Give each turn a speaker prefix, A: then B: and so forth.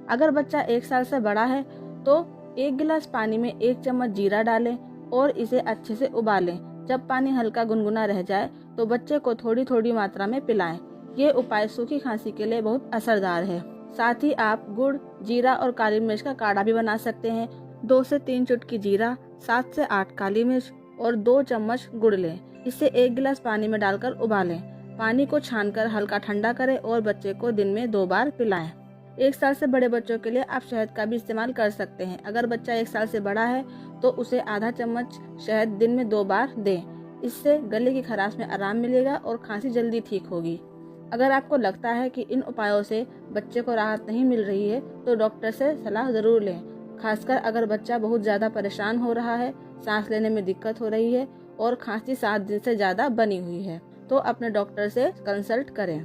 A: अगर बच्चा 1 साल से बड़ा है तो 1 गिलास पानी में 1 चम्मच जीरा डालें और इसे अच्छे से उबालें। जब पानी हल्का गुनगुना रह जाए तो बच्चे को थोड़ी थोड़ी मात्रा में पिलाएं। ये उपाय सूखी खांसी के लिए बहुत असरदार है। साथ ही आप गुड़, जीरा और काली मिर्च का काढ़ा भी बना सकते हैं। 2 से 3 चुटकी जीरा, 7 से 8 काली मिर्च और 2 चम्मच गुड़ लें। इसे 1 गिलास पानी में डालकर उबालें। पानी को छानकर हल्का ठंडा करें और बच्चे को दिन में 2 बार पिलाएं। 1 साल से बड़े बच्चों के लिए आप शहद का भी इस्तेमाल कर सकते हैं। अगर बच्चा 1 साल से बड़ा है तो उसे आधा चम्मच शहद दिन में 2 बार दें। इससे गले की खराश में आराम मिलेगा और खांसी जल्दी ठीक होगी। अगर आपको लगता है कि इन उपायों से बच्चे को राहत नहीं मिल रही है तो डॉक्टर से सलाह जरूर लें। खासकर अगर बच्चा बहुत ज्यादा परेशान हो रहा है, सांस लेने में दिक्कत हो रही है और खांसी 7 दिन से ज्यादा बनी हुई है तो अपने डॉक्टर से कंसल्ट करें।